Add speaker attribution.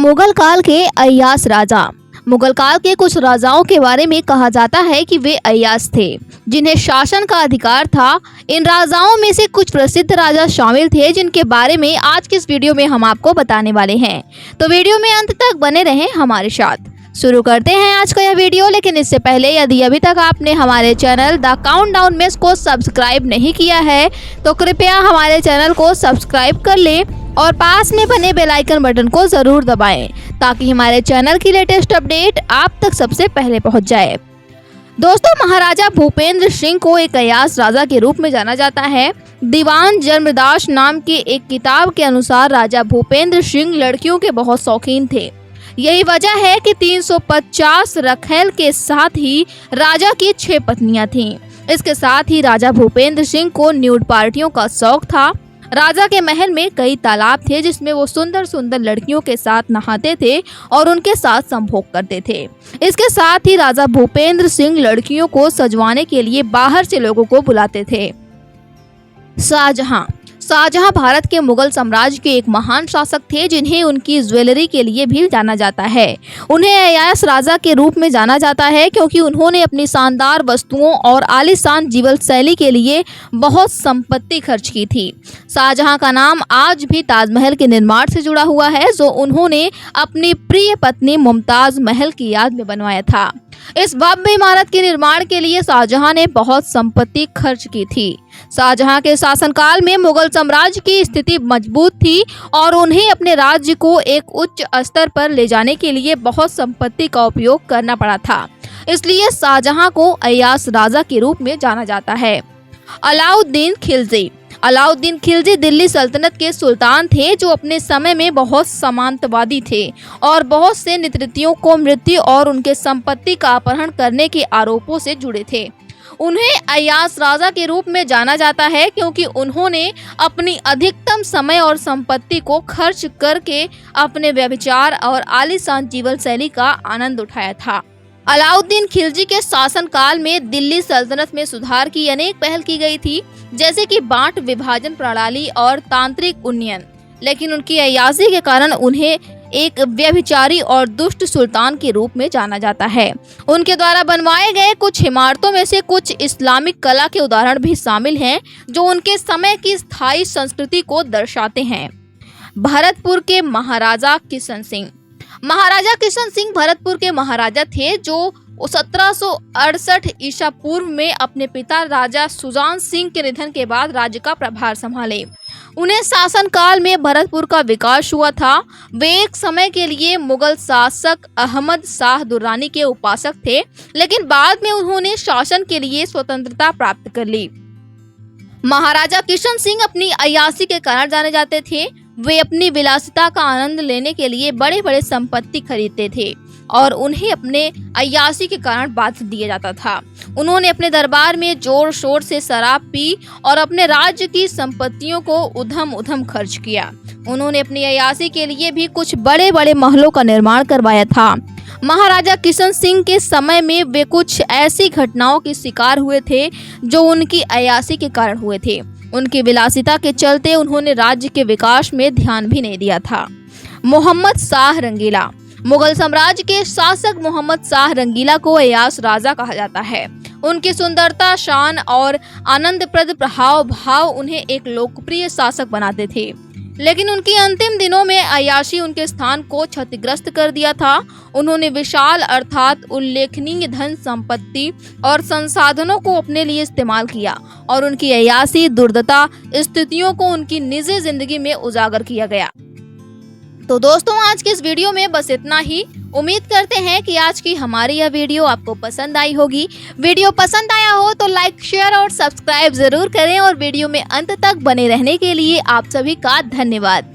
Speaker 1: मुगल काल के अय्यास राजा। मुगल काल के कुछ राजाओं के बारे में कहा जाता है कि वे अय्यास थे जिन्हें शासन का अधिकार था। इन राजाओं में से कुछ प्रसिद्ध राजा शामिल थे जिनके बारे में आज की इस वीडियो में हम आपको बताने वाले हैं। तो वीडियो में अंत तक बने रहें हमारे साथ। शुरू करते हैं आज का यह वीडियो, लेकिन इससे पहले यदि अभी तक आपने हमारे चैनल द काउंटडाउन मेस को सब्सक्राइब नहीं किया है तो कृपया हमारे चैनल को सब्सक्राइब कर लें और पास में बने बेल आइकन बटन को जरूर दबाएं ताकि हमारे चैनल की लेटेस्ट अपडेट आप तक सबसे पहले पहुंच जाए। दोस्तों, महाराजा भूपेंद्र सिंह को एक अय्यास राजा के रूप में जाना जाता है। दीवान जन्मदास नाम की एक किताब के अनुसार राजा भूपेंद्र सिंह लड़कियों के बहुत शौकीन थे। यही वजह है कि 350 रखैल के साथ ही राजा की 6 पत्नियां थीं। इसके साथ ही राजा भूपेंद्र सिंह को न्यूड पार्टियों का शौक था। राजा के महल में कई तालाब थे जिसमें वो सुंदर सुंदर लड़कियों के साथ नहाते थे और उनके साथ संभोग करते थे। इसके साथ ही राजा भूपेंद्र सिंह लड़कियों को सजवाने के लिए बाहर से लोगों को बुलाते थे। शाहजहां भारत के मुगल साम्राज्य के एक महान शासक थे जिन्हें उनकी ज्वेलरी के लिए भी जाना जाता है। उन्हें अय्यास राजा के रूप में जाना जाता है क्योंकि उन्होंने अपनी शानदार वस्तुओं और आलीशान जीवन शैली के लिए बहुत संपत्ति खर्च की थी। शाहजहां का नाम आज भी ताजमहल के निर्माण से जुड़ा हुआ है जो उन्होंने अपनी प्रिय पत्नी मुमताज महल की याद में बनवाया था। इस भव्य इमारत के निर्माण के लिए शाहजहां ने बहुत संपत्ति खर्च की थी। शाहजहां के शासनकाल में मुगल साम्राज्य की स्थिति मजबूत थी और उन्हें अपने राज्य को एक उच्च स्तर पर ले जाने के लिए बहुत संपत्ति का उपयोग करना पड़ा था। इसलिए शाहजहां को अय्यास राजा के रूप में जाना जाता है। अलाउद्दीन खिलजी दिल्ली सल्तनत के सुल्तान थे जो अपने समय में बहुत सामंतवादी थे और बहुत से नेतृत्वों को मृत्यु और उनके संपत्ति का अपहरण करने के आरोपों से जुड़े थे। उन्हें अय्यास राजा के रूप में जाना जाता है क्योंकि उन्होंने अपनी अधिकतम समय और संपत्ति को खर्च करके अपने व्यभिचार और आलीशान जीवन शैली का आनंद उठाया था। अलाउद्दीन खिलजी के शासनकाल में दिल्ली सल्तनत में सुधार की अनेक पहल की गई थी, जैसे कि बांट विभाजन प्रणाली और तांत्रिक उन्नयन, लेकिन उनकी अय्यासी के कारण उन्हें एक व्यभिचारी और दुष्ट सुल्तान के रूप में जाना जाता है। उनके द्वारा बनवाए गए कुछ इमारतों में से कुछ इस्लामिक कला के उदाहरण भी शामिल हैं जो उनके समय की स्थायी संस्कृति को दर्शाते हैं। भरतपुर के महाराजा किशन सिंह भरतपुर के महाराजा थे जो 1768 ईसा पूर्व में अपने पिता राजा सुजान सिंह के निधन के बाद राज्य का प्रभार संभाले। उन्हें शासनकाल में भरतपुर का विकास हुआ था। वे एक समय के लिए मुगल शासक अहमद शाह दुर्रानी के उपासक थे, लेकिन बाद में उन्होंने शासन के लिए स्वतंत्रता प्राप्त कर ली। महाराजा किशन सिंह अपनी अय्यासी के कारण जाने जाते थे। वे अपनी विलासिता का आनंद लेने के लिए बड़े बड़े संपत्ति खरीदते थे और उन्हें अपने अय्यासी के कारण बाध दिया जाता था। उन्होंने अपने दरबार में जोर शोर से शराब पी और अपने राज्य की संपत्तियों को उधम खर्च किया। उन्होंने अपनी अय्यासी के लिए भी कुछ बड़े बड़े महलों का निर्माण करवाया था। महाराजा किशन सिंह के समय में वे कुछ ऐसी घटनाओं के शिकार हुए थे जो उनकी अय्यासी के कारण हुए थे। उनकी विलासिता के चलते उन्होंने राज्य के विकास में ध्यान भी नहीं दिया था। मोहम्मद शाह रंगीला। मुगल साम्राज्य के शासक मोहम्मद शाह रंगीला को अय्यास राजा कहा जाता है। उनकी सुंदरता, शान और आनंदप्रद भाव उन्हें एक लोकप्रिय शासक बनाते थे, लेकिन उनके अंतिम दिनों में अय्याशी उनके स्थान को क्षतिग्रस्त कर दिया था। उन्होंने विशाल अर्थात उल्लेखनीय धन संपत्ति और संसाधनों को अपने लिए इस्तेमाल किया और उनकी अय्यासी दुर्दशा स्थितियों को उनकी निजी जिंदगी में उजागर किया गया। तो दोस्तों, आज के इस वीडियो में बस इतना ही। उम्मीद करते हैं कि आज की हमारी यह वीडियो आपको पसंद आई होगी। वीडियो पसंद आया हो तो लाइक, शेयर और सब्सक्राइब जरूर करें और वीडियो में अंत तक बने रहने के लिए आप सभी का धन्यवाद।